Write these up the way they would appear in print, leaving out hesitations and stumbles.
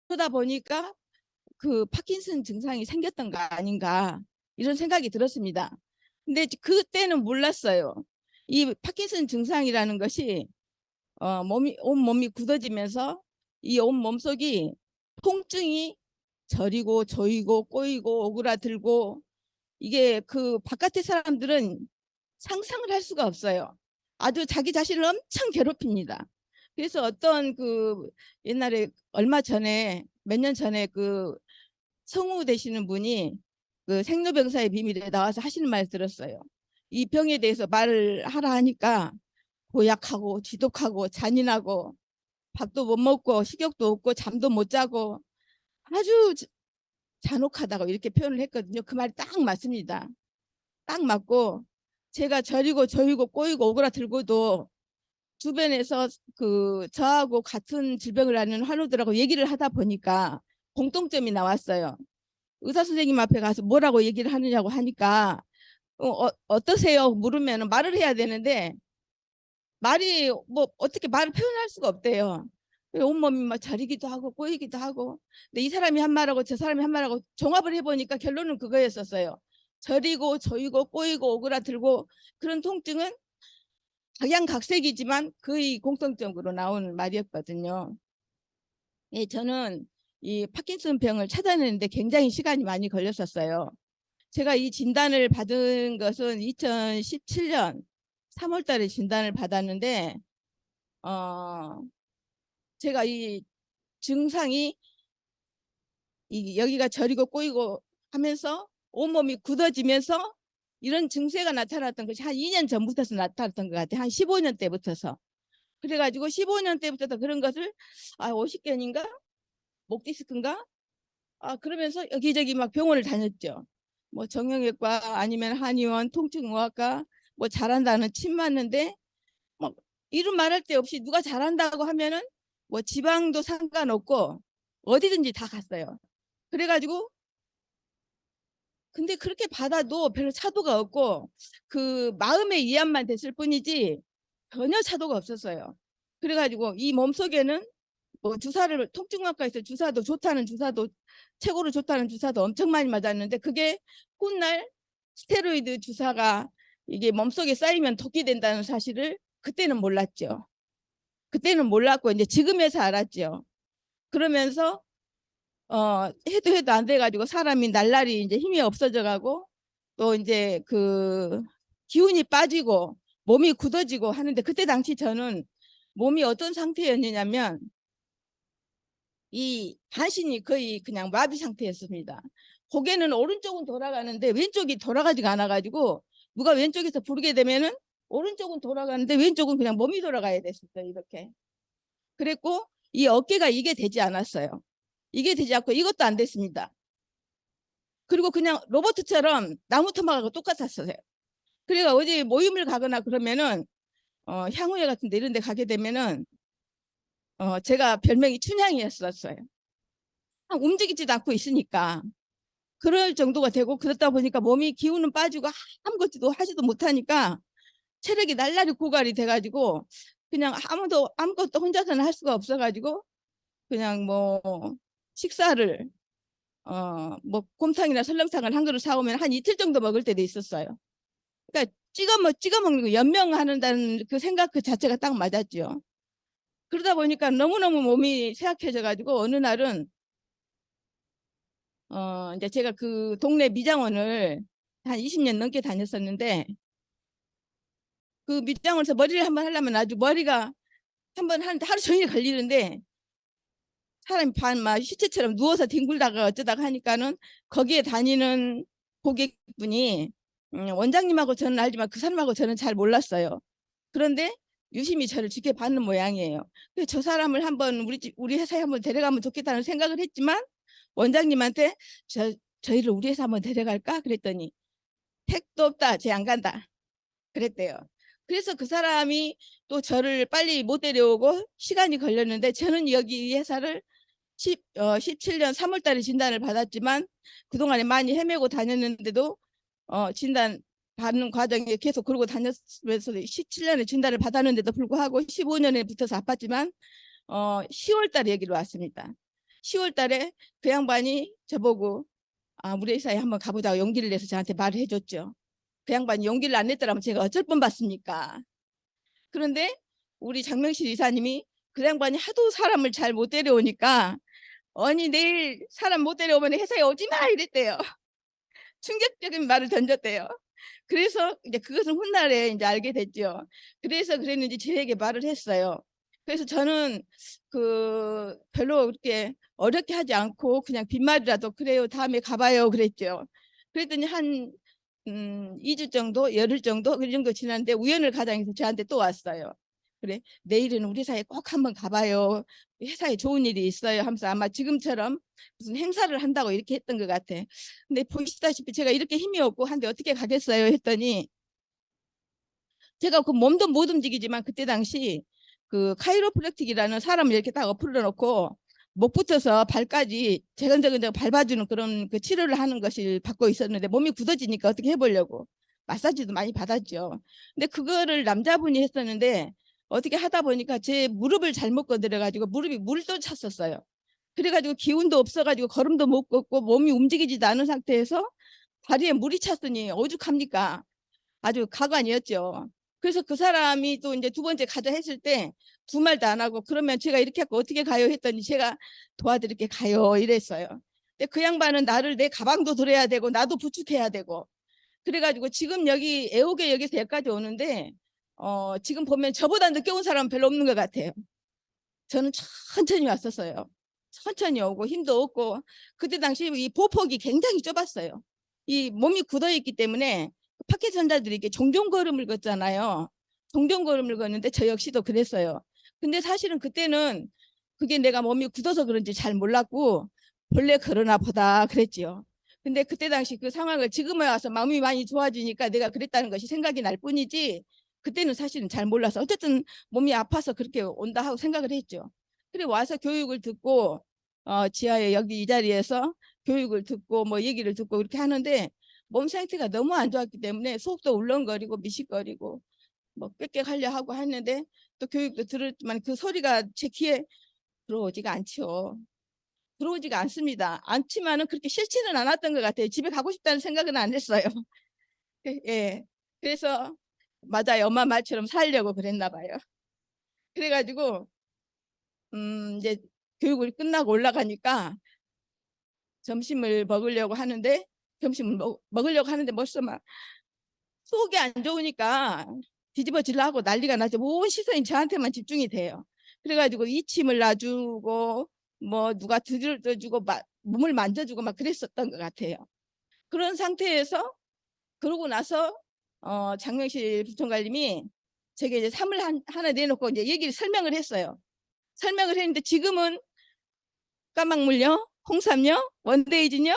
그러다 보니까 그 파킨슨 증상이 생겼던 거 아닌가 이런 생각이 들었습니다. 근데 그때는 몰랐어요. 이 파킨슨 증상이라는 것이 온 몸이 굳어지면서 이 온 몸속이 통증이 저리고 조이고 꼬이고 오그라들고, 이게 그 바깥의 사람들은 상상을 할 수가 없어요. 아주 자기 자신을 엄청 괴롭힙니다. 그래서 어떤 그 옛날에 얼마 전에 몇 년 전에 그 성우 되시는 분이 그 생로병사의 비밀에 나와서 하시는 말 들었어요. 이 병에 대해서 말을 하라 하니까 고약하고 지독하고 잔인하고 밥도 못 먹고 식욕도 없고 잠도 못 자고 아주 잔혹하다고 이렇게 표현을 했거든요. 그 말이 딱 맞습니다. 딱 맞고, 제가 저리고 저리고 꼬이고 오그라들고도 주변에서 그 저하고 같은 질병을 앓는 환우들하고 얘기를 하다 보니까 공통점이 나왔어요. 의사 선생님 앞에 가서 뭐라고 얘기를 하느냐고 하니까 어떠세요? 물으면 말을 해야 되는데 말이 뭐 어떻게 말을 표현할 수가 없대요. 온몸이 막 저리기도 하고 꼬이기도 하고. 근데 이 사람이 한 말하고 저 사람이 한 말하고 종합을 해보니까 결론은 그거였었어요. 저리고 조이고 꼬이고 오그라들고, 그런 통증은 각양각색이지만 거의 공통적으로 나오는 말이었거든요. 예, 저는 이 파킨슨 병을 찾아내는데 굉장히 시간이 많이 걸렸었어요. 제가 이 진단을 받은 것은 2017년 3월 달에 진단을 받았는데, 어, 제가 이 증상이 여기가 저리고 꼬이고 하면서 온몸이 굳어지면서 이런 증세가 나타났던 것이 한 2년 전부터 나타났던 것 같아요. 한 15년 때부터서. 그래가지고 15년 때부터 그런 것을 오십견인가 목 디스크인가 그러면서 여기저기 막 병원을 다녔죠. 뭐 정형외과 아니면 한의원 통증의학과, 뭐 잘한다는 침 맞는데 뭐 이름 말할 데 없이 누가 잘한다고 하면은 뭐 지방도 상관없고 어디든지 다 갔어요. 그래가지고 근데 그렇게 받아도 별로 차도가 없고 그 마음의 이완만 됐을 뿐이지 전혀 차도가 없었어요. 그래가지고 이 몸속에는 뭐 주사를 통증학과에서 주사도 좋다는 주사도 최고로 좋다는 주사도 엄청 많이 맞았는데, 그게 훗날 스테로이드 주사가 이게 몸속에 쌓이면 독이 된다는 사실을 그때는 몰랐죠. 그때는 몰랐고 이제 지금에서 알았죠. 그러면서 해도 안 돼가지고 사람이 날라리 이제 힘이 없어져 가고 또 이제 그 기운이 빠지고 몸이 굳어지고 하는데, 그때 당시 저는 몸이 어떤 상태였냐면 이 반신이 거의 그냥 마비 상태였습니다. 고개는 오른쪽은 돌아가는데 왼쪽이 돌아가지가 않아 가지고 누가 왼쪽에서 부르게 되면은 오른쪽은 돌아가는데 왼쪽은 그냥 몸이 돌아가야 됐었어요. 이렇게. 그랬고 이 어깨가 이게 되지 않았어요. 이게 되지 않고 이것도 안 됐습니다. 그리고 그냥 로봇처럼 나무 토막하고 똑같았어요. 그래가 어디 모임을 가거나 그러면은 향후회 같은 데 이런 데 가게 되면은 제가 별명이 춘향이었었어요. 움직이지도 않고 있으니까 그럴 정도가 되고, 그렇다 보니까 몸이 기운은 빠지고 아무것도 하지도 못하니까 체력이 날라리 고갈이 돼가지고 그냥 아무것도 혼자서는 할 수가 없어가지고 그냥 뭐 식사를 뭐 곰탕이나 설렁탕을 한 그릇 사오면 한 이틀 정도 먹을 때도 있었어요. 그러니까 찍어 먹는 거, 연명하는다는 그 생각 그 자체가 딱 맞았죠. 그러다 보니까 너무너무 몸이 쇠약해져 가지고 어느 날은 이제 제가 그 동네 미장원을 한 20년 넘게 다녔었는데, 그 미장원에서 머리를 한번 하려면 아주 머리가 한번 하는데 하루 종일 걸리는데, 사람이 막 시체처럼 누워서 뒹굴다가 어쩌다가 하니까는 거기에 다니는 고객분이 원장님하고 저는 알지만 그 사람하고 저는 잘 몰랐어요. 그런데 유심히 저를 지켜봤는 모양이에요. 그래서 저 사람을 한번 우리 회사에 한번 데려가면 좋겠다는 생각을 했지만 원장님한테 저희를 우리 회사 한번 데려갈까 그랬더니 택도 없다, 쟤 안 간다 그랬대요. 그래서 그 사람이 또 저를 빨리 못 데려오고 시간이 걸렸는데, 저는 여기 이 회사를 17년 3월 달에 진단을 받았지만 그동안에 많이 헤매고 다녔는데도 진단 받는 과정에 계속 그러고 다녔으면서 17년에 진단을 받았는데도 불구하고 15년에 붙어서 아팠지만 10월 달에 여기로 왔습니다. 10월 달에 그 양반이 저보고 우리 회사에 한번 가보자고 용기를 내서 저한테 말을 해줬죠. 그 양반이 용기를 안 냈더라면 제가 어쩔 뻔 봤습니까? 그런데 우리 장명실 이사님이 그 양반이 하도 사람을 잘 못 데려오니까 언니 내일 사람 못 데려오면 회사에 오지 마 이랬대요. 충격적인 말을 던졌대요. 그래서 이제 그것은 훗날에 이제 알게 됐죠. 그래서 그랬는지 저에게 말을 했어요. 그래서 저는 별로 그렇게 어렵게 하지 않고 그냥 빈말이라도 그래요. 다음에 가봐요. 그랬죠. 그랬더니 한 2주 정도, 열흘 정도 그 정도 지났는데 우연을 가장해서 저한테 또 왔어요. 그래, 내일은 우리 회사에 꼭 한번 가봐요. 회사에 좋은 일이 있어요 하면서 아마 지금처럼 무슨 행사를 한다고 이렇게 했던 것 같아. 근데 보시다시피 제가 이렇게 힘이 없고 한데 어떻게 가겠어요 했더니 제가 그 몸도 못 움직이지만 그때 당시 그 카이로프랙틱이라는 사람을 이렇게 딱 엎을러 놓고 목부터서 발까지 재근재근 밟아주는 그런 그 치료를 하는 것을 받고 있었는데 몸이 굳어지니까 어떻게 해보려고 마사지도 많이 받았죠. 근데 그거를 남자분이 했었는데 어떻게 하다 보니까 제 무릎을 잘못 건드려 가지고 무릎이 물도 찼었어요. 그래가지고 기운도 없어가지고 걸음도 못 걷고 몸이 움직이지도 않은 상태에서 다리에 물이 찼으니 오죽합니까? 아주 가관이었죠. 그래서 그 사람이 또 이제 두 번째 가자 했을 때 두 말도 안 하고 그러면 제가 이렇게 하고 어떻게 가요 했더니 제가 도와드릴게 가요 이랬어요. 근데 그 양반은 나를 내 가방도 들어야 되고 나도 부축해야 되고 그래가지고 지금 여기 애호개역에서 여기까지 오는데 지금 보면 저보다 늦게 온 사람은 별로 없는 것 같아요. 저는 천천히 왔었어요. 천천히 오고 힘도 없고 그때 당시 이 보폭이 굉장히 좁았어요. 이 몸이 굳어있기 때문에 파키스탄자들이 이렇게 종종걸음을 걷잖아요. 종종걸음을 걷는데 저 역시도 그랬어요. 근데 사실은 그때는 그게 내가 몸이 굳어서 그런지 잘 몰랐고 본래 그러나 보다 그랬지요. 근데 그때 당시 그 상황을 지금에 와서 마음이 많이 좋아지니까 내가 그랬다는 것이 생각이 날 뿐이지 그때는 사실은 잘 몰라서 어쨌든 몸이 아파서 그렇게 온다 하고 생각을 했죠. 그래 와서 교육을 듣고 지하에 여기 이 자리에서 교육을 듣고 뭐 얘기를 듣고 이렇게 하는데 몸 상태가 너무 안 좋았기 때문에 속도 울렁거리고 미식거리고 뭐 꽥꽥하려 하고 했는데 또 교육도 들었지만 그 소리가 제 귀에 들어오지가 않죠. 들어오지가 않습니다. 않지만은 그렇게 싫지는 않았던 것 같아요. 집에 가고 싶다는 생각은 안 했어요. 예. 그래서 맞아요. 엄마 말처럼 살려고 그랬나 봐요. 그래가지고 이제 교육을 끝나고 올라가니까 점심을 먹으려고 하는데 점심을 먹으려고 하는데 벌써 막 속이 안 좋으니까 뒤집어질라 하고 난리가 나죠. 온 시선이 저한테만 집중이 돼요. 그래가지고 이침을 놔주고 뭐 누가 들어주고 몸을 만져주고 막 그랬었던 것 같아요. 그런 상태에서 그러고 나서 장명실 부총관님이 제게 이제 삼을 하나 내놓고 이제 얘기를 설명을 했어요. 설명을 했는데 지금은 까막물요, 홍삼요, 원데이진요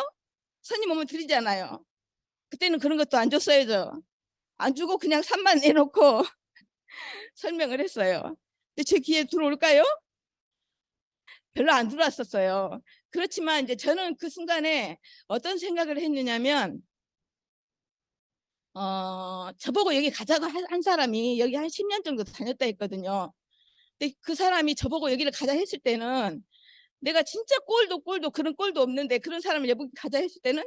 손님 오면 드리잖아요. 그때는 그런 것도 안 줬어야죠. 안 주고 그냥 산만 내놓고 설명을 했어요. 근데 제 귀에 들어올까요? 별로 안 들어왔었어요. 그렇지만 이제 저는 그 순간에 어떤 생각을 했느냐면 저보고 여기 가자고 한 사람이 여기 한 10년 정도 다녔다 했거든요. 근데 그 사람이 저보고 여기를 가자 했을 때는 내가 진짜 꼴도 그런 꼴도 없는데 그런 사람을 여기 가자 했을 때는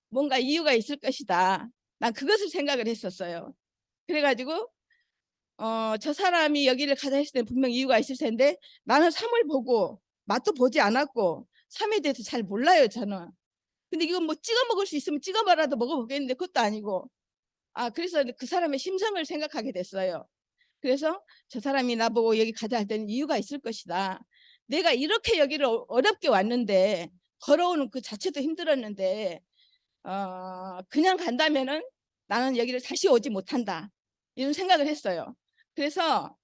뭔가 이유가 있을 것이다. 난 그것을 생각을 했었어요. 그래가지고 저 사람이 여기를 가자 했을 때 분명 이유가 있을 텐데 나는 삼을 보고 맛도 보지 않았고 삼에 대해서 잘 몰라요 저는. 근데 이거 뭐 찍어 먹을 수 있으면 찍어 봐라도 먹어보겠는데 그것도 아니고 그래서 그 사람의 심성을 생각하게 됐어요. 그래서 저 사람이 나보고 여기 가자 할 때는 이유가 있을 것이다. 내가 이렇게 여기를 어렵게 왔는데 걸어오는 그 자체도 힘들었는데 그냥 간다면은 나는 여기를 다시 오지 못한다. 이런 생각을 했어요. 그래서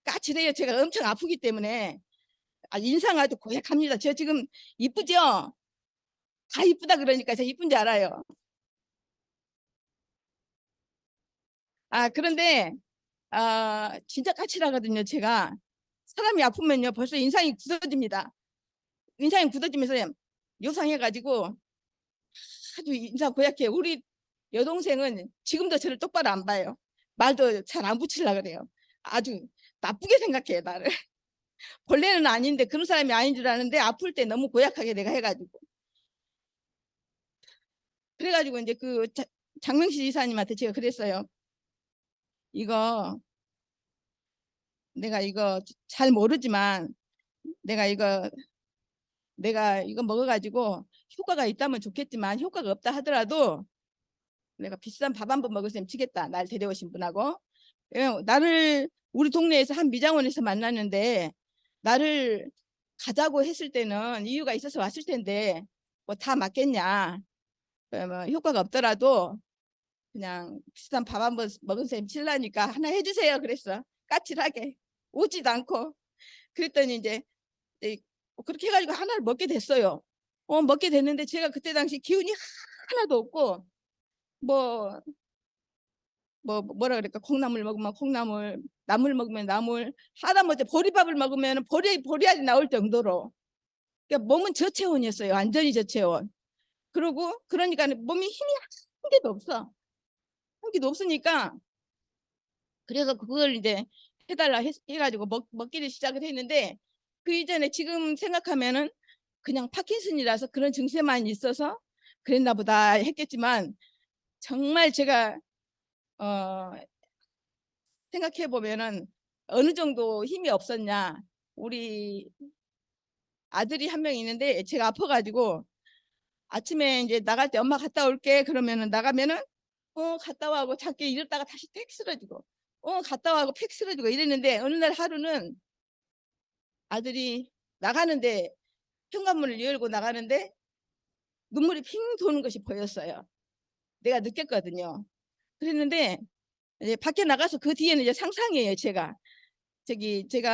까칠해요. 제가 엄청 아프기 때문에 인상 아주 고약합니다. 저 지금 이쁘죠? 다 이쁘다 그러니까 제가 이쁜지 알아요. 그런데 진짜 까칠하거든요. 제가 사람이 아프면요 벌써 인상이 굳어집니다. 인상이 굳어지면서 요상해가지고 아주 인상 고약해. 우리 여동생은 지금도 저를 똑바로 안 봐요. 말도 잘 안 붙이려고 그래요. 아주 나쁘게 생각해요 나를. 본래는 아닌데 그런 사람이 아닌 줄 아는데 아플 때 너무 고약하게 내가 해가지고 그래가지고 이제 그 장명식 이사님한테 제가 그랬어요. 이거 내가 이거 잘 모르지만 내가 이거 먹어가지고 효과가 있다면 좋겠지만 효과가 없다 하더라도 내가 비싼 밥 한 번 먹을 셈 치겠다. 날 데려오신 분하고 나를 우리 동네에서 한 미장원에서 만났는데 나를 가자고 했을 때는 이유가 있어서 왔을 텐데 뭐 다 맞겠냐. 뭐 효과가 없더라도 그냥 비싼 밥 한 번 먹은 셈 칠라니까 하나 해주세요. 그랬어. 까칠하게 오지도 않고 그랬더니 이제 그렇게 해가지고 하나를 먹게 됐어요. 먹게 됐는데 제가 그때 당시 기운이 하나도 없고 뭐 뭐라 그럴까 콩나물 먹으면 콩나물 나물 먹으면 나물 하다못해 보리밥을 먹으면 보리알이 나올 정도로 그러니까 몸은 저체온이었어요. 완전히 저체온. 그러니까 몸에 힘이 한 개도 없어. 한 개도 없으니까 그래서 그걸 이제 해달라 해가지고 먹기를 시작을 했는데 그 이전에 지금 생각하면은 그냥 파킨슨이라서 그런 증세만 있어서 그랬나 보다 했겠지만 정말 제가 생각해 보면은 어느 정도 힘이 없었냐. 우리 아들이 한 명 있는데 제가 아파가지고 아침에 이제 나갈 때 엄마 갔다 올게 그러면은 나가면은 갔다 와고 잠깐 이랬다가 다시 팩 쓰러지고 갔다 와고 팩 쓰러지고 이랬는데 어느 날 하루는 아들이 나가는데 현관문을 열고 나가는데 눈물이 핑 도는 것이 보였어요. 내가 느꼈거든요. 그랬는데 이제 밖에 나가서 그 뒤에는 이제 상상이에요. 제가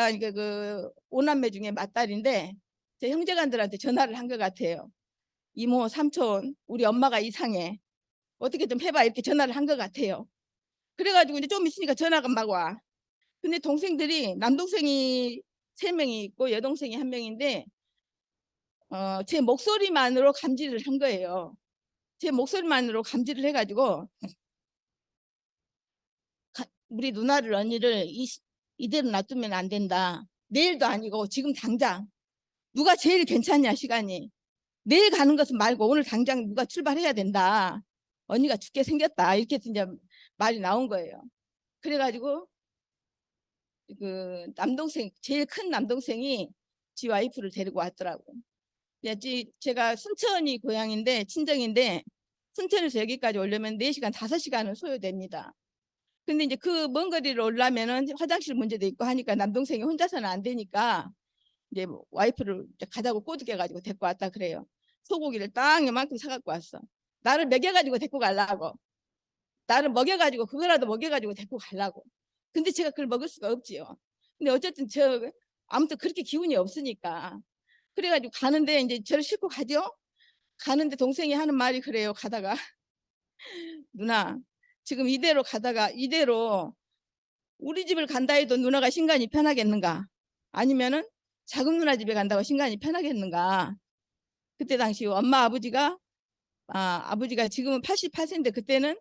이게 그 오남매 중에 맏딸인데 제 형제간들한테 전화를 한 것 같아요. 이모 삼촌 우리 엄마가 이상해. 어떻게 좀 해봐 이렇게 전화를 한 것 같아요. 그래가지고 이제 좀 있으니까 전화가 막 와. 근데 동생들이 남동생이 3명이 있고 여동생이 1명인데 제 목소리만으로 감지를 한 거예요. 제 목소리만으로 감지를 해가지고 우리 누나를 언니를 이대로 놔두면 안 된다. 내일도 아니고 지금 당장 누가 제일 괜찮냐 시간이. 내일 가는 것은 말고 오늘 당장 누가 출발해야 된다. 언니가 죽게 생겼다. 이렇게 이제 말이 나온 거예요. 그래가지고 그 남동생 제일 큰 남동생이 지 와이프를 데리고 왔더라고. 제가 순천이 고향인데 친정인데 순천에서 여기까지 오려면 4시간 5시간은 소요됩니다. 근데 이제 그 먼 거리를 오려면은 화장실 문제도 있고 하니까 남동생이 혼자서는 안 되니까 이제 와이프를 이제 가자고 꼬드겨가지고 데리고 왔다 그래요. 소고기를 딱 요만큼 사갖고 왔어. 나를 먹여가지고 데리고 가려고. 나를 먹여가지고 그거라도 먹여가지고 데리고 가려고. 근데 제가 그걸 먹을 수가 없지요. 근데 어쨌든 아무튼 그렇게 기운이 없으니까. 그래가지고 가는데 이제 저를 싣고 가죠. 가는데 동생이 하는 말이 그래요. 가다가 누나 지금 이대로 가다가 이대로 우리 집을 간다 해도 누나가 신간이 편하겠는가? 아니면은 작은 누나 집에 간다고 신간이 편하겠는가? 그때 당시 엄마 아버지가 지금은 88세인데 그때는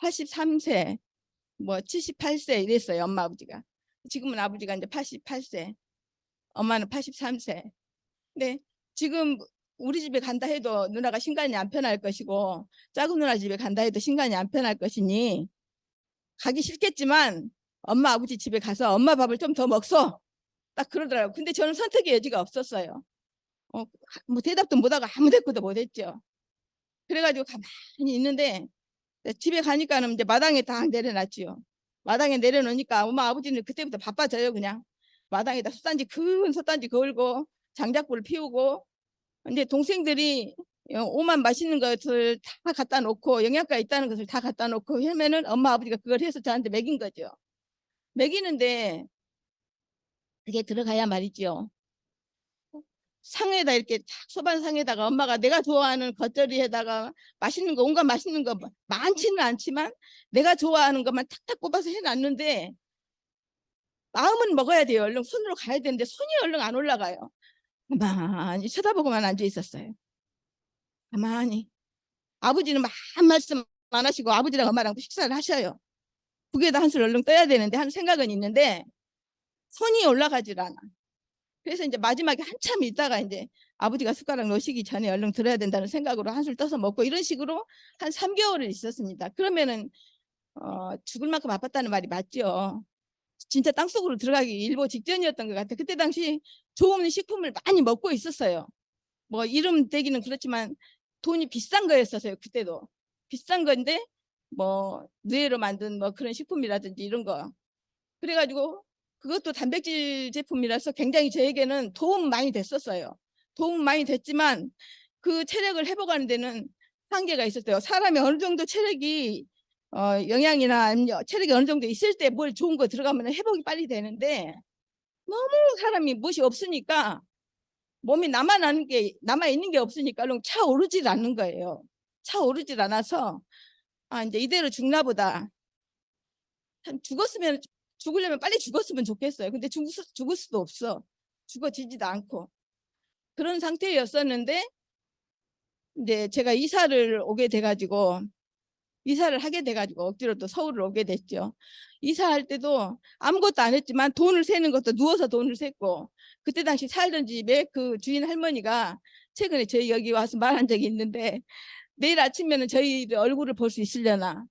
83세 뭐 78세 이랬어요. 엄마 아버지가. 지금은 아버지가 이제 88세 엄마는 83세. 근데 지금 우리 집에 간다 해도 누나가 신간이 안 편할 것이고 작은 누나 집에 간다 해도 신간이 안 편할 것이니 가기 싫겠지만 엄마 아버지 집에 가서 엄마 밥을 좀 더 먹소. 딱 그러더라고요. 근데 저는 선택의 여지가 없었어요. 뭐 대답도 못하고 아무 대꾸도 못했죠. 그래가지고 가만히 있는데 집에 가니까는 이제 마당에 딱 내려놨지요. 마당에 내려놓으니까 엄마 아버지는 그때부터 바빠져요. 그냥 마당에다 큰 솥단지 걸고 장작불을 피우고 이제 동생들이 오만 맛있는 것을 다 갖다 놓고 영양가 있다는 것을 다 갖다 놓고 하면은 엄마 아버지가 그걸 해서 저한테 먹인 거죠. 먹이는데 그게 들어가야 말이죠. 상에다 이렇게 소반 상에다가 엄마가 내가 좋아하는 겉절이에다가 맛있는 거 온갖 맛있는 거 많지는 않지만 내가 좋아하는 것만 탁탁 꼽아서 해놨는데 마음은 먹어야 돼요. 얼른 손으로 가야 되는데 손이 얼른 안 올라가요. 가만히 쳐다보고만 앉아 있었어요. 가만히. 아버지는 한 말씀 안 하시고 아버지랑 엄마랑 식사를 하셔요. 국에다 한술 얼른 떠야 되는데 하는 생각은 있는데 손이 올라가질 않아. 그래서 이제 마지막에 한참 있다가 이제 아버지가 숟가락 놓으시기 전에 얼른 들어야 된다는 생각으로 한술 떠서 먹고 이런 식으로 한 3개월을 있었습니다. 그러면은 죽을 만큼 아팠다는 말이 맞죠. 진짜 땅속으로 들어가기 일보 직전이었던 것 같아요. 그때 당시 좋은 식품을 많이 먹고 있었어요. 뭐 이름 대기는 그렇지만 돈이 비싼 거였었어요. 그때도 비싼 건데 뭐 뇌로 만든 뭐 그런 식품이라든지 이런 거. 그래가지고 그것도 단백질 제품이라서 굉장히 저에게는 도움 많이 됐었어요. 도움 많이 됐지만 그 체력을 회복하는 데는 한계가 있었어요. 사람이 어느 정도 체력이 영양이나 체력이 어느 정도 있을 때 뭘 좋은 거 들어가면 회복이 빨리 되는데 너무 사람이 무엇이 없으니까 몸이 남아 있는 게 없으니까 차오르질 않는 거예요. 차오르질 않아서 이제 이대로 죽나 보다. 죽으려면 빨리 죽었으면 좋겠어요. 근데 죽을 수도 없어. 죽어지지도 않고 그런 상태였었는데 이제 제가 이사를 하게 돼가지고 억지로 또 서울을 오게 됐죠. 이사할 때도 아무것도 안 했지만 돈을 세는 것도 누워서 돈을 셌고, 그때 당시 살던 집에 그 주인 할머니가 최근에 저희 여기 와서 말한 적이 있는데, 내일 아침에는 저희 얼굴을 볼 수 있으려나,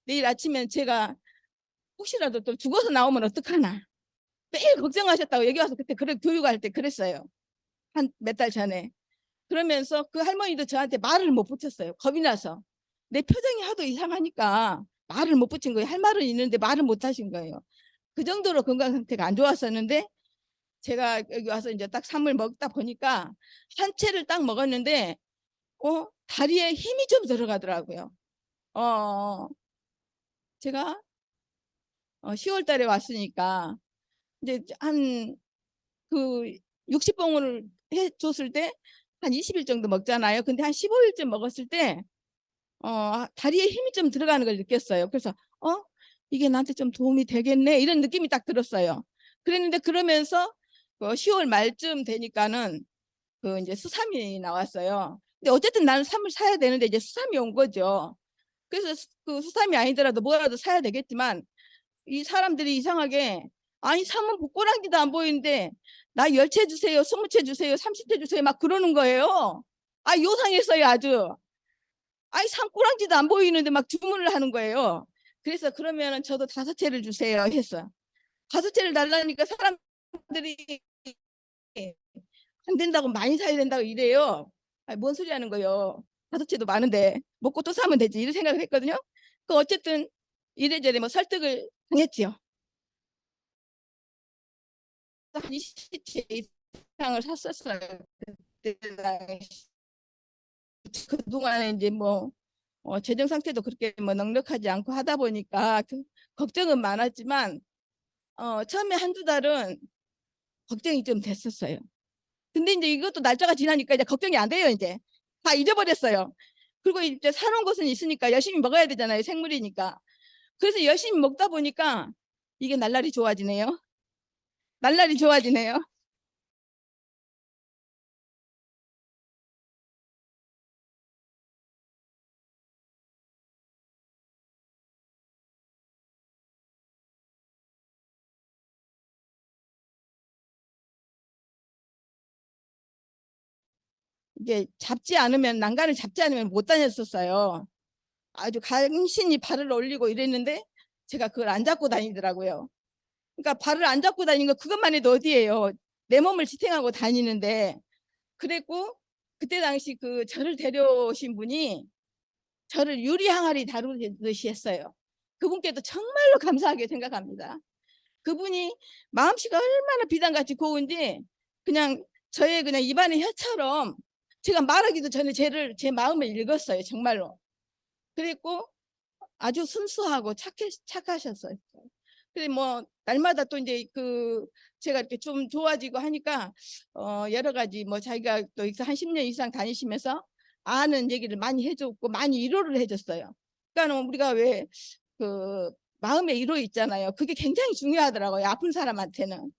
내일 아침엔 제가 혹시라도 또 죽어서 나오면 어떡하나 매일 걱정하셨다고 여기 와서 그때 교육할 때 그랬어요. 한 몇 달 전에. 그러면서 그 할머니도 저한테 말을 못 붙였어요. 겁이 나서. 내 표정이 하도 이상하니까 말을 못 붙인 거예요. 할 말은 있는데 말을 못 하신 거예요. 그 정도로 건강 상태가 안 좋았었는데 제가 여기 와서 이제 딱 쌈을 먹다 보니까 한 채를 딱 먹었는데 다리에 힘이 좀 들어가더라고요. 제가 10월 달에 왔으니까 이제 한 그 60봉을 해줬을 때 한 20일 정도 먹잖아요. 근데 한 15일쯤 먹었을 때 다리에 힘이 좀 들어가는 걸 느꼈어요. 그래서 이게 나한테 좀 도움이 되겠네 이런 느낌이 딱 들었어요. 그랬는데 그러면서 10월 말쯤 되니까는 그 이제 수삼이 나왔어요. 근데 어쨌든 나는 삼을 사야 되는데 이제 수삼이 온 거죠. 그래서 그 수삼이 아니더라도 뭐라도 사야 되겠지만 이 사람들이 이상하게 아니 삼은 꼬랑지도 안 보이는데 나 10채 주세요, 20채 주세요, 30채 주세요 막 그러는 거예요. 요상했어요 아주. 아니 산꼬랑지도 안 보이는데 막 주문을 하는 거예요. 그래서 그러면은 저도 5채를 주세요 했어. 5채를 달라니까 사람들이 안 된다고 많이 사야 된다고 이래요. 아니, 뭔 소리 하는 거예요. 5채도 많은데 먹고 또 사면 되지 이런 생각을 했거든요. 어쨌든 이래저래 뭐 설득을 당했지요. 한 20채 이상을 샀었어요. 그동안에 이제 뭐 재정 상태도 그렇게 뭐 넉넉하지 않고 하다 보니까 걱정은 많았지만 처음에 한두 달은 걱정이 좀 됐었어요. 근데 이제 이것도 날짜가 지나니까 이제 걱정이 안 돼요. 이제 다 잊어버렸어요. 그리고 이제 사놓은 것은 있으니까 열심히 먹어야 되잖아요. 생물이니까. 그래서 열심히 먹다 보니까 이게 날라리 좋아지네요. 날라리 좋아지네요. 이게 난간을 잡지 않으면 못 다녔었어요. 아주 간신히 발을 올리고 이랬는데 제가 그걸 안 잡고 다니더라고요. 그러니까 발을 안 잡고 다니는 거 그것만 해도 어디예요. 내 몸을 지탱하고 다니는데 그랬고 그때 당시 그 저를 데려오신 분이 저를 유리 항아리 다루듯이 했어요. 그분께도 정말로 감사하게 생각합니다. 그분이 마음씨가 얼마나 비단같이 고운지 그냥 저의 그냥 입안의 혀처럼 제가 말하기도 전에 제 마음을 읽었어요. 정말로. 그랬고 아주 순수하고 착하셨어요. 그래 뭐 날마다 또 이제 제가 이렇게 좀 좋아지고 하니까 여러 가지 뭐 자기가 또 한 10년 이상 다니시면서 아는 얘기를 많이 해줬고 많이 위로를 해줬어요. 그러니까 우리가 왜 마음의 위로 있잖아요. 그게 굉장히 중요하더라고요. 아픈 사람한테는.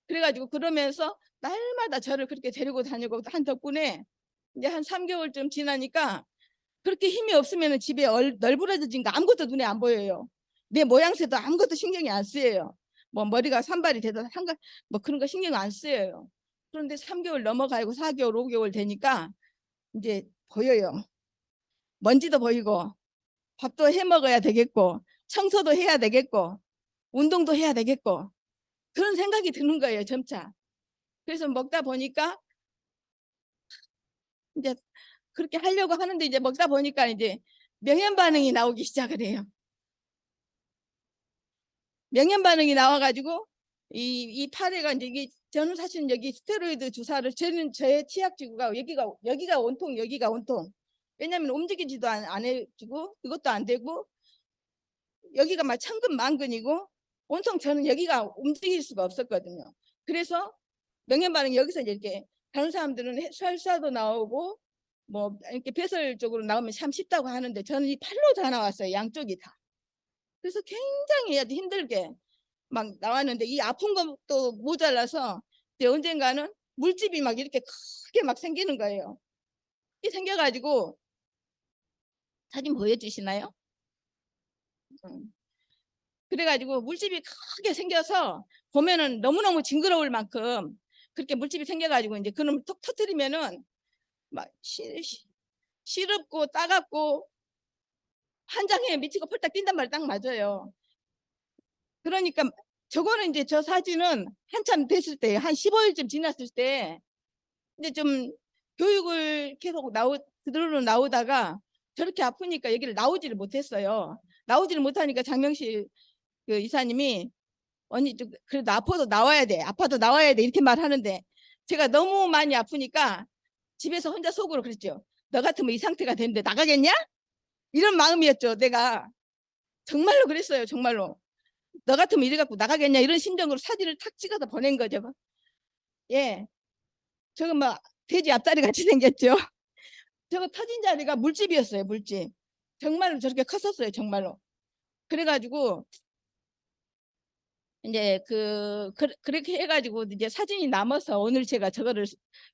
그래가지고 그러면서 날마다 저를 그렇게 데리고 다니고 한 덕분에 이제 한 3개월쯤 지나니까 그렇게 힘이 없으면 집에 널브러진 거 아무것도 눈에 안 보여요. 내 모양새도 아무것도 신경이 안 쓰여요. 뭐 머리가 산발이 되든 뭐 그런 거 신경 안 쓰여요. 그런데 3개월 넘어가고 4개월, 5개월 되니까 이제 보여요. 먼지도 보이고 밥도 해 먹어야 되겠고 청소도 해야 되겠고 운동도 해야 되겠고 그런 생각이 드는 거예요, 점차. 그래서 먹다 보니까 이제 그렇게 하려고 하는데 이제 먹다 보니까 이제 명현 반응이 나오기 시작을 해요. 명현 반응이 나와가지고 이 팔에가 이제 이게 저는 사실 여기 스테로이드 주사를 저의 치약지구가 여기가 온통 여기가 온통. 왜냐하면 움직이지도 안 해주고 이것도 안 되고 여기가 막 천근만근이고 온통 저는 여기가 움직일 수가 없었거든요. 그래서 명현 반응 여기서 이렇게 다른 사람들은 설사도 나오고 뭐 이렇게 배설 쪽으로 나오면 참 쉽다고 하는데 저는 이 팔로 다 나왔어요. 양쪽이 다. 그래서 굉장히 아주 힘들게 막 나왔는데 이 아픈 것도 모자라서 언젠가는 물집이 막 이렇게 크게 막 생기는 거예요. 이 생겨가지고 사진 보여주시나요? 그래가지고 물집이 크게 생겨서 보면은 너무너무 징그러울 만큼 그렇게 물집이 생겨가지고 이제 그놈을 톡 터뜨리면은 막 시럽고 따갑고 한 장에 미치고 펄딱 뛴단 말이 딱 맞아요. 그러니까 저거는 이제 저 사진은 한참 됐을 때 한 15일쯤 지났을 때 이제 좀 교육을 계속 그대로 나오다가 저렇게 아프니까 여기를 나오지를 못했어요. 나오지를 못하니까 장명실 그 이사님이 언니 그래도 아파도 나와야 돼. 아파도 나와야 돼. 이렇게 말하는데 제가 너무 많이 아프니까 집에서 혼자 속으로 그랬죠. 너 같으면 이 상태가 되는데 나가겠냐? 이런 마음이었죠. 내가 정말로 그랬어요. 정말로. 너 같으면 이래 갖고 나가겠냐? 이런 심정으로 사진을 탁 찍어서 보낸 거죠. 예. 저거 막 돼지 앞다리 같이 생겼죠. 저거 터진 자리가 물집이었어요. 물집. 정말로 저렇게 컸었어요. 정말로. 그래가지고 이제 그렇게 해가지고 이제 사진이 남아서 오늘 제가 저거를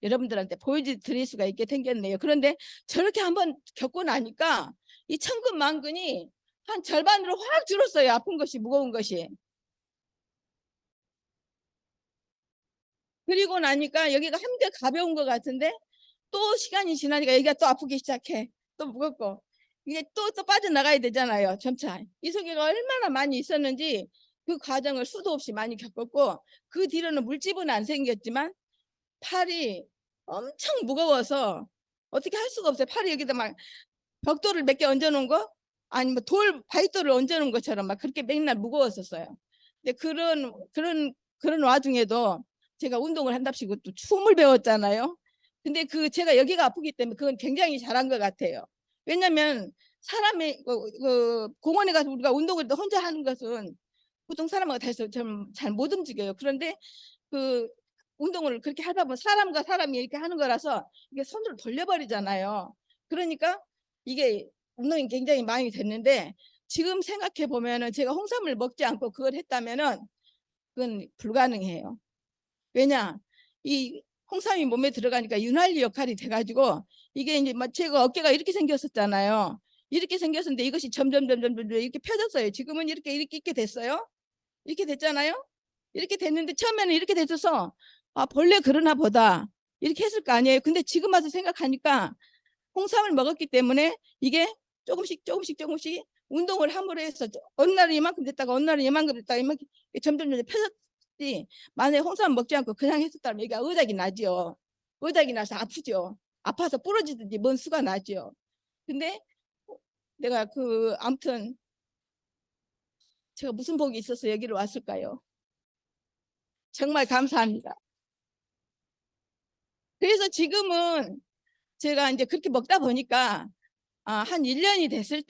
여러분들한테 보여드릴 수가 있게 생겼네요. 그런데 저렇게 한번 겪고 나니까 이 천근만근이 한 절반으로 확 줄었어요. 아픈 것이, 무거운 것이. 그리고 나니까 여기가 한데 가벼운 것 같은데 또 시간이 지나니까 여기가 또 아프기 시작해. 또 무겁고. 이게 또 빠져나가야 되잖아요. 점차. 이 속에가 얼마나 많이 있었는지 그 과정을 수도 없이 많이 겪었고 그 뒤로는 물집은 안 생겼지만 팔이 엄청 무거워서 어떻게 할 수가 없어요. 팔이 여기다 막 벽돌을 몇 개 얹어놓은 거 아니면 바위돌을 얹어놓은 것처럼 막 그렇게 맨날 무거웠었어요. 근데 그런 와중에도 제가 운동을 한답시고 또 춤을 배웠잖아요. 근데 제가 여기가 아프기 때문에 그건 굉장히 잘한 것 같아요. 왜냐면 사람이 공원에 가서 우리가 운동을 혼자 하는 것은 보통 사람하고 다 해서 잘 못 움직여요. 그런데 그 운동을 그렇게 하다 보면 사람과 사람이 이렇게 하는 거라서 이게 손으로 돌려버리잖아요. 그러니까 이게 운동이 굉장히 많이 됐는데 지금 생각해 보면은 제가 홍삼을 먹지 않고 그걸 했다면은 그건 불가능해요. 왜냐? 이 홍삼이 몸에 들어가니까 윤활유 역할이 돼가지고 이게 이제 제가 어깨가 이렇게 생겼었잖아요. 이렇게 생겼었는데 이것이 점점 이렇게 펴졌어요. 지금은 이렇게 됐어요. 이렇게 됐잖아요. 이렇게 됐는데 처음에는 이렇게 됐어서 아 본래 그러나 보다 이렇게 했을 거 아니에요. 근데 지금 와서 생각하니까 홍삼을 먹었기 때문에 이게 조금씩 운동을 함으로 해서 어느 날은 이만큼 됐다가 어느 날은 이만큼 됐다가 이만큼 점점 펴졌지. 만약에 홍삼 먹지 않고 그냥 했었다면 여기가 의작이 나죠. 의작이 나서 아프죠. 아파서 부러지든지 뭔 수가 나죠. 근데 내가 아무튼 제가 무슨 복이 있어서 여기로 왔을까요? 정말 감사합니다. 그래서 지금은 제가 이제 그렇게 먹다 보니까 한 1년이 됐을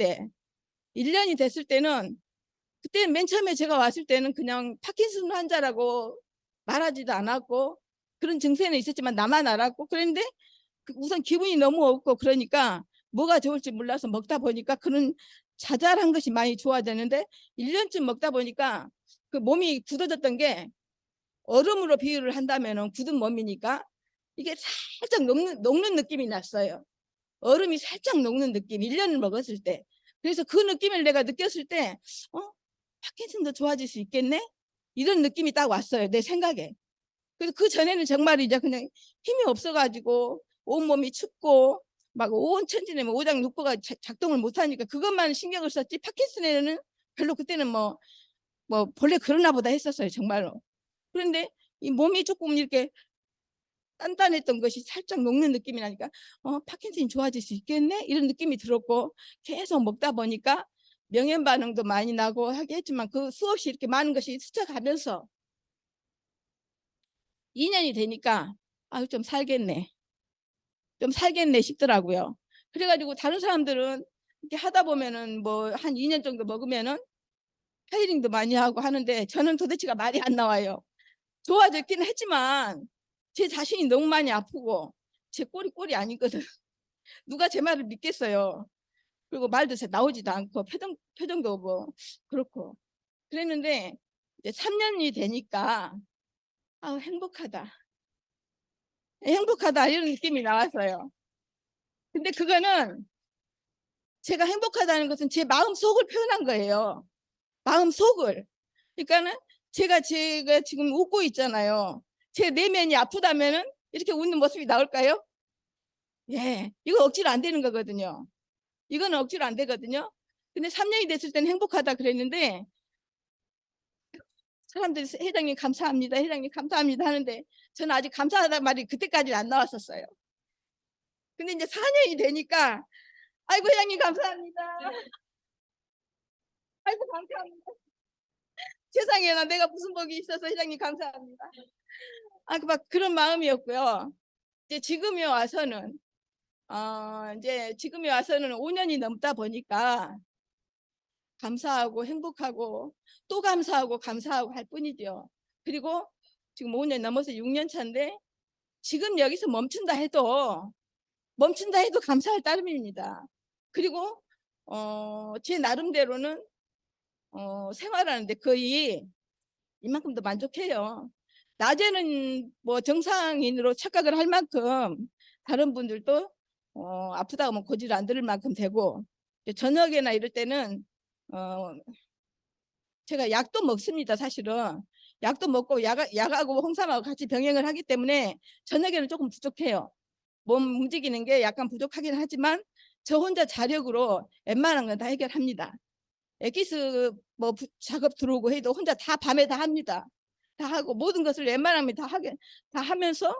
때는 그때 맨 처음에 제가 왔을 때는 그냥 파킨슨 환자라고 말하지도 않았고 그런 증세는 있었지만 나만 알았고 그런데 우선 기분이 너무 없고 그러니까 뭐가 좋을지 몰라서 먹다 보니까 그런 자잘한 것이 많이 좋아졌는데 1년쯤 먹다 보니까 그 몸이 굳어졌던 게 얼음으로 비유를 한다면 굳은 몸이니까 이게 살짝 녹는 느낌이 났어요. 얼음이 살짝 녹는 느낌. 1년을 먹었을 때. 그래서 그 느낌을 내가 느꼈을 때 파킨슨도 좋아질 수 있겠네? 이런 느낌이 딱 왔어요. 내 생각에. 그래서 그 전에는 정말 이제 그냥 힘이 없어가지고 온몸이 춥고 막 온 천지에 뭐 오장육부가 작동을 못하니까 그것만 신경을 썼지 파킨슨에는 별로 그때는 뭐 본래 그러나 보다 했었어요 정말로. 그런데 이 몸이 조금 이렇게 단단했던 것이 살짝 녹는 느낌이 나니까 파킨슨이 좋아질 수 있겠네 이런 느낌이 들었고 계속 먹다 보니까 명현 반응도 많이 나고 하겠지만 그 수없이 이렇게 많은 것이 스쳐가면서 2년이 되니까 좀 살겠네 싶더라고요. 그래가지고 다른 사람들은 이렇게 하다 보면은 뭐 한 2년 정도 먹으면은 헤어링도 많이 하고 하는데 저는 도대체가 말이 안 나와요. 좋아졌기는 했지만 제 자신이 너무 많이 아프고 제 꼴이 아니거든. 누가 제 말을 믿겠어요. 그리고 말도 잘 나오지도 않고 표정도 뭐 그렇고 그랬는데 이제 3년이 되니까 행복하다 이런 느낌이 나왔어요. 근데 그거는 제가 행복하다는 것은 제 마음속을 표현한 거예요. 마음속을. 그러니까는 제가 지금 웃고 있잖아요. 제 내면이 아프다면은 이렇게 웃는 모습이 나올까요? 예, 이거 억지로 안 되는 거거든요. 이거는 억지로 안 되거든요. 근데 3년이 됐을 때는 행복하다 그랬는데 사람들이 회장님 감사합니다. 회장님 감사합니다 하는데 저는 아직 감사하다 말이 그때까지는 안 나왔었어요. 근데 이제 4년이 되니까 아이고 회장님 감사합니다. 아이고 감사합니다. 세상에나 내가 무슨 복이 있어서 회장님 감사합니다. 막 그런 마음이었고요. 이제 지금에 와서는 이제 지금에 와서는 5년이 넘다 보니까 감사하고 행복하고 또 감사하고 할 뿐이죠. 그리고 지금 5년 넘어서 6년 차인데 지금 여기서 멈춘다 해도 감사할 따름입니다. 그리고 제 나름대로는 생활하는데 거의 이만큼도 만족해요. 낮에는 뭐 정상인으로 착각을 할 만큼 다른 분들도 아프다 하면 고지를 안 들을 만큼 되고 저녁에나 이럴 때는 어, 제가 약도 먹습니다. 사실은 약도 먹고 약하고 홍삼하고 같이 병행을 하기 때문에 저녁에는 조금 부족해요. 몸 움직이는 게 약간 부족하긴 하지만 저 혼자 자력으로 웬만한 건 다 해결합니다. 엑기스 뭐 작업 들어오고 해도 혼자 다 밤에 다 합니다. 다 하고 모든 것을 웬만하면 다 하면서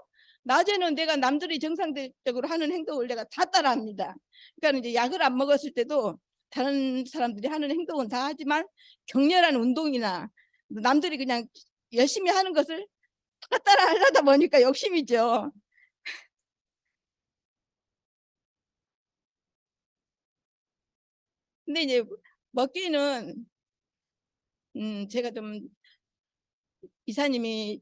낮에는 내가 남들이 정상적으로 하는 행동을 내가 다 따라합니다. 그러니까 이제 약을 안 먹었을 때도 다른 사람들이 하는 행동은 다 하지만 격렬한 운동이나 남들이 그냥 열심히 하는 것을 다 따라 하려다 보니까 욕심이죠. 근데 이제 먹기는 제가 좀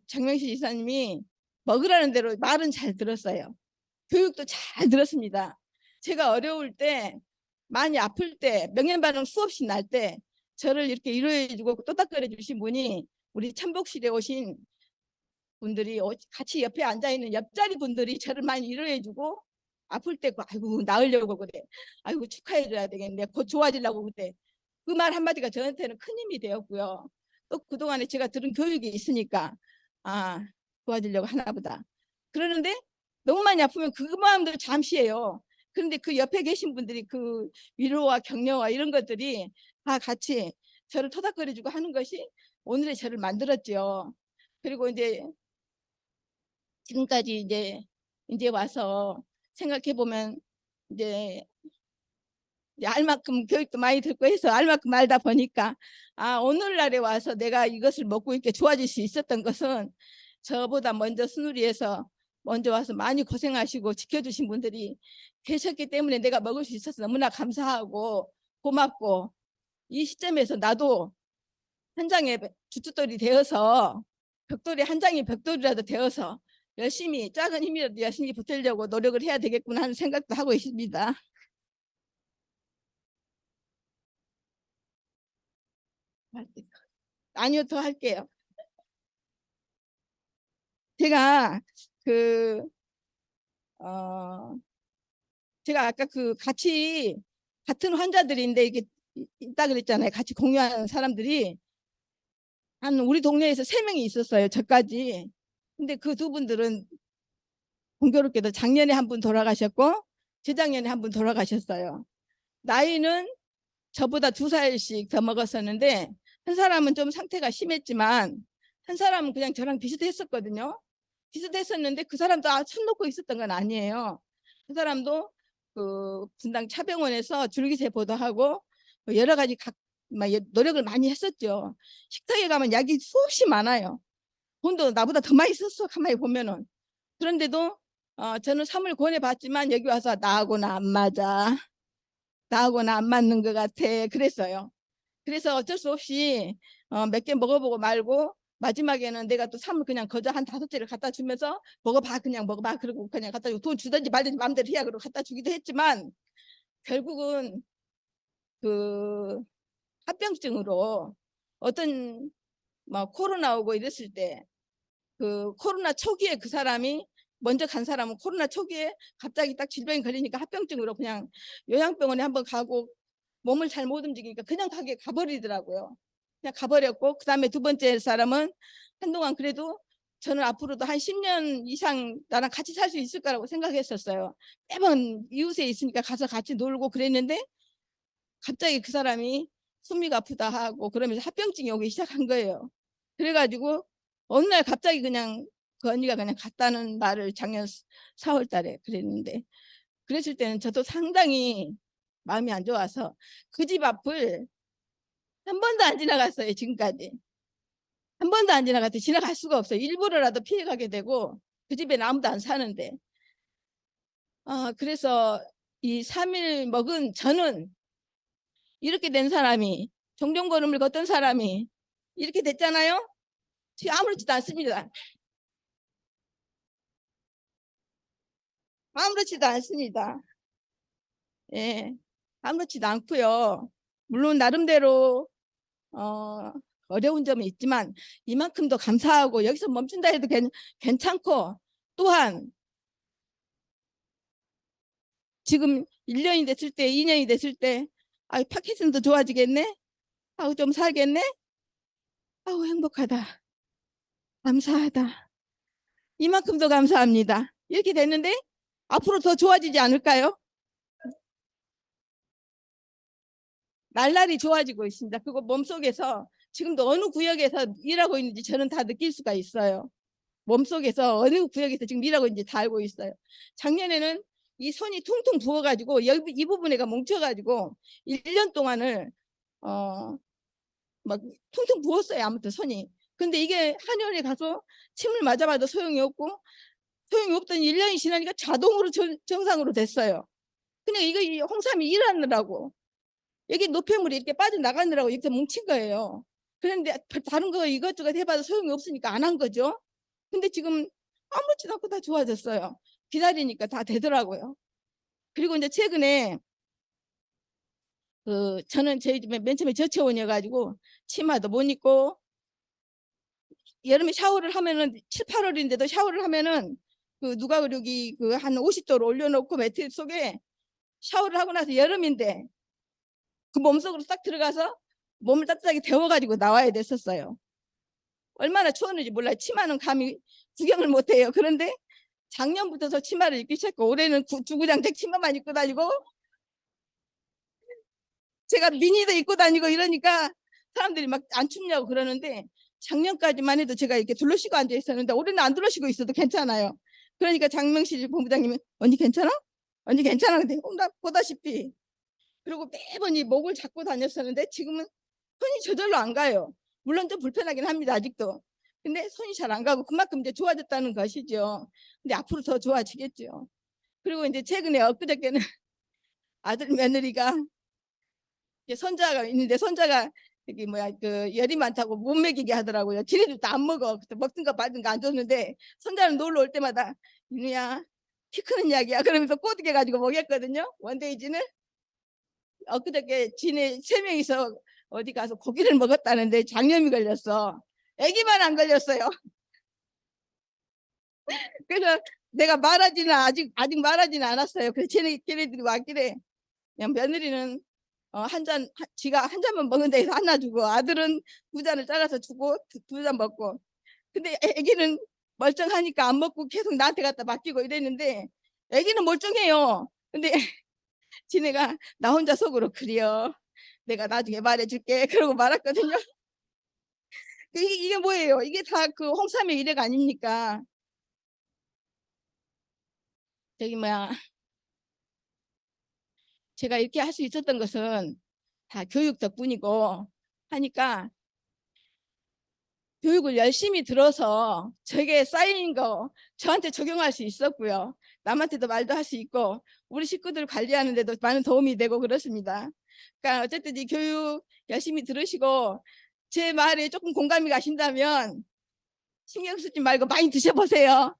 장명실 이사님이 먹으라는 대로 말은 잘 들었어요. 교육도 잘 들었습니다. 제가 어려울 때 많이 아플 때 명현반응 수없이 날 때 저를 이렇게 위로해주고 또닥거려 주신 분이 우리 참복실에 오신 분들이 같이 옆에 앉아있는 옆자리 분들이 저를 많이 위로해주고 아플 때 아이고 나으려고 그래 아이고 축하해줘야 되겠네 곧 좋아지려고 그때 그 말 한마디가 저한테는 큰 힘이 되었고요. 또 그동안에 제가 들은 교육이 있으니까 좋아지려고 하나 보다. 그러는데 너무 많이 아프면 그 마음도 잠시예요. 그런데 그 옆에 계신 분들이 그 위로와 격려와 이런 것들이 다 같이 저를 토닥거려주고 하는 것이 오늘의 저를 만들었죠. 그리고 이제 지금까지 이제 와서 생각해 보면 이제 알만큼 교육도 많이 듣고 해서 알만큼 알다 보니까 오늘날에 와서 내가 이것을 먹고 이렇게 좋아질 수 있었던 것은 저보다 먼저 순우리에서 먼저 와서 많이 고생하시고 지켜주신 분들이 계셨기 때문에 내가 먹을 수 있어서 너무나 감사하고 고맙고 이 시점에서 나도 한 장의 주춧돌이 되어서 벽돌이 한 장의 벽돌이라도 되어서 열심히 작은 힘이라도 열심히 붙으려고 노력을 해야 되겠구나 하는 생각도 하고 있습니다. 아니요, 더 할게요. 제가 그, 어, 제가 아까 같은 환자들인데 이게 있다 그랬잖아요. 같이 공유하는 사람들이 한 우리 동네에서 3명이 있었어요. 저까지. 근데 그 두 분들은 공교롭게도 작년에 한 분 돌아가셨고 재작년에 한 분 돌아가셨어요. 나이는 저보다 2살씩 더 먹었었는데 한 사람은 좀 상태가 심했지만 한 사람은 그냥 저랑 비슷했었거든요. 비슷했었는데 그 사람도 손 놓고 있었던 건 아니에요. 그 사람도 그 분당 차병원에서 줄기세포도 하고 여러 가지 노력을 많이 했었죠. 식탁에 가면 약이 수없이 많아요. 돈도 나보다 더 많이 썼어, 가만히 보면은. 그런데도 저는 삼을 권해봤지만 여기 와서 나하고는 안 맞아. 나하고는 안 맞는 것 같아. 그랬어요. 그래서 어쩔 수 없이 몇 개 먹어보고 말고 마지막에는 내가 또 삼을 그냥 거저 한 5개를 갖다 주면서 먹어봐, 그냥 먹어봐. 그러고 그냥 갖다 주고 돈 주든지 말든지 마음대로 해야 그러고 갖다 주기도 했지만 결국은 그 합병증으로 어떤 뭐 코로나 오고 이랬을 때 그 코로나 초기에 그 사람이 먼저 간 사람은 코로나 초기에 갑자기 딱 질병이 걸리니까 합병증으로 그냥 요양병원에 한번 가고 몸을 잘 못 움직이니까 그냥 가버리더라고요. 그냥 가버렸고, 그 다음에 두 번째 사람은 한동안 그래도 저는 앞으로도 한 10년 이상 나랑 같이 살 수 있을 거라고 생각했었어요. 매번 이웃에 있으니까 가서 같이 놀고 그랬는데 갑자기 그 사람이 숨이가 아프다 하고 그러면서 합병증이 오기 시작한 거예요. 그래가지고 어느 날 갑자기 그냥 그 언니가 그냥 갔다는 말을 작년 4월 달에 그랬는데, 그랬을 때는 저도 상당히 마음이 안 좋아서 그 집 앞을 한 번도 안 지나갔어요. 지금까지 한 번도 안 지나갔어요. 지나갈 수가 없어요. 일부러라도 피해가게 되고 그 집에는 아무도 안 사는데. 그래서 이 3일 먹은 저는 이렇게 된 사람이, 종종걸음을 걷던 사람이 이렇게 됐잖아요. 지금 아무렇지도 않습니다. 아무렇지도 않습니다. 예, 아무렇지도 않고요. 물론 나름대로 어려운 점이 있지만 이만큼도 감사하고 여기서 멈춘다 해도 괜찮고, 또한 지금 1년이 됐을 때 2년이 됐을 때 파킨슨도 좋아지겠네, 좀 살겠네, 행복하다, 감사하다, 이만큼도 감사합니다. 이렇게 됐는데 앞으로 더 좋아지지 않을까요? 날날이 좋아지고 있습니다. 그리고 몸속에서 지금도 어느 구역에서 일하고 있는지 저는 다 느낄 수가 있어요. 몸속에서 어느 구역에서 지금 일하고 있는지 다 알고 있어요. 작년에는 이 손이 퉁퉁 부어가지고 이 부분에가 뭉쳐가지고 1년 동안을 막 퉁퉁 부었어요. 아무튼 손이. 근데 이게 한의원에 가서 침을 맞아봐도 소용이 없고, 소용이 없더니 1년이 지나니까 자동으로 정상으로 됐어요. 그냥 이 홍삼이 일하느라고 여기 노폐물이 이렇게 빠져나가느라고 이렇게 뭉친 거예요. 그런데 다른 거 이것저것 해봐도 소용이 없으니까 안 한 거죠. 근데 지금 아무렇지도 않고 다 좋아졌어요. 기다리니까 다 되더라고요. 그리고 이제 최근에 저는 저희 집에 맨 처음에 저체온이어가지고 치마도 못 입고, 여름에 샤워를 하면은 7, 8월인데도 샤워를 하면은 누가 여기 한 50도로 올려놓고 매트 속에 샤워를 하고 나서 여름인데 그 몸속으로 싹 들어가서 몸을 따뜻하게 데워가지고 나와야 됐었어요. 얼마나 추웠는지 몰라요. 치마는 감히 구경을 못해요. 그런데 작년부터 저 치마를 입기 시작했고 올해는 주구장창 치마만 입고 다니고 제가 미니도 입고 다니고 이러니까 사람들이 막 안 춥냐고 그러는데, 작년까지만 해도 제가 이렇게 둘러쉬고 앉아 있었는데 올해는 안 둘러쉬고 있어도 괜찮아요. 그러니까 장명실 본부장님은 언니 괜찮아? 언니 괜찮아? 근데 나 보다시피. 그리고 매번 이 목을 잡고 다녔었는데 지금은 손이 저절로 안 가요. 물론 좀 불편하긴 합니다. 아직도. 근데 손이 잘 안 가고 그만큼 이제 좋아졌다는 것이죠. 근데 앞으로 더 좋아지겠죠. 그리고 이제 최근에 엊그저께는 아들 며느리가 이제 손자가 있는데 손자가 여기 열이 많다고 못 먹이게 하더라고요. 지네들도 안 먹어. 먹든 거 받든 거 안 줬는데 손자는 놀러 올 때마다 윤희야 키 크는 약이야 그러면서 꼬드겨 가지고 먹였거든요. 원데이지는. 엊그저께 지네 3명이서 어디 가서 고기를 먹었다는데 장염이 걸렸어. 애기만 안 걸렸어요. 그래서 내가 아직 말하지는 않았어요. 그래서 걔네들이 왔길래 그냥 며느리는 지가 한 잔만 먹는다 해서 하나 주고 아들은 2잔을 잘라서 주고 2잔 먹고, 근데 애기는 멀쩡하니까 안 먹고 계속 나한테 갖다 맡기고 이랬는데 애기는 멀쩡해요. 근데 지네가 나 혼자 속으로 그려. 내가 나중에 말해줄게. 그러고 말았거든요. 이게 뭐예요? 이게 다 그 홍삼의 일액 아닙니까? 저기 뭐야, 제가 이렇게 할 수 있었던 것은 다 교육 덕분이고 하니까 교육을 열심히 들어서 저게 쌓인 거 저한테 적용할 수 있었고요. 남한테도 말도 할 수 있고 우리 식구들 관리하는 데도 많은 도움이 되고 그렇습니다. 그러니까 어쨌든 이 교육 열심히 들으시고 제 말에 조금 공감이 가신다면 신경 쓰지 말고 많이 드셔보세요.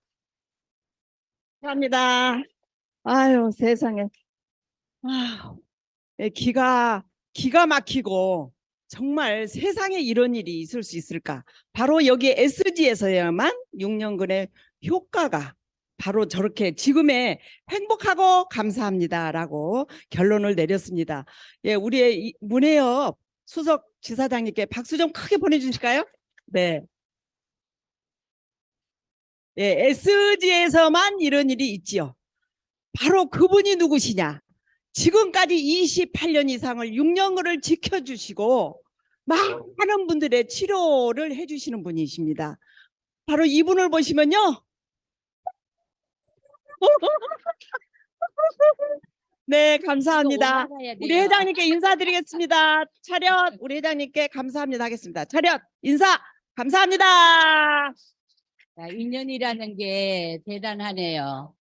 감사합니다. 아유, 세상에. 아, 예, 기가 막히고 정말 세상에 이런 일이 있을 수 있을까? 바로 여기 SG에서야만 6년근의 효과가 바로 저렇게 지금의 행복하고 감사합니다라고 결론을 내렸습니다. 예, 우리의 문혜엽 수석 지사장님께 박수 좀 크게 보내주실까요? 네. 예, SG에서만 이런 일이 있지요. 바로 그분이 누구시냐? 지금까지 28년 이상을 6년을 지켜주시고 많은 분들의 치료를 해주시는 분이십니다. 바로 이분을 보시면요. 네, 감사합니다. 우리 회장님께 인사드리겠습니다. 차렷, 우리 회장님께 감사합니다 하겠습니다. 차렷, 인사, 감사합니다. 인연이라는 게 대단하네요.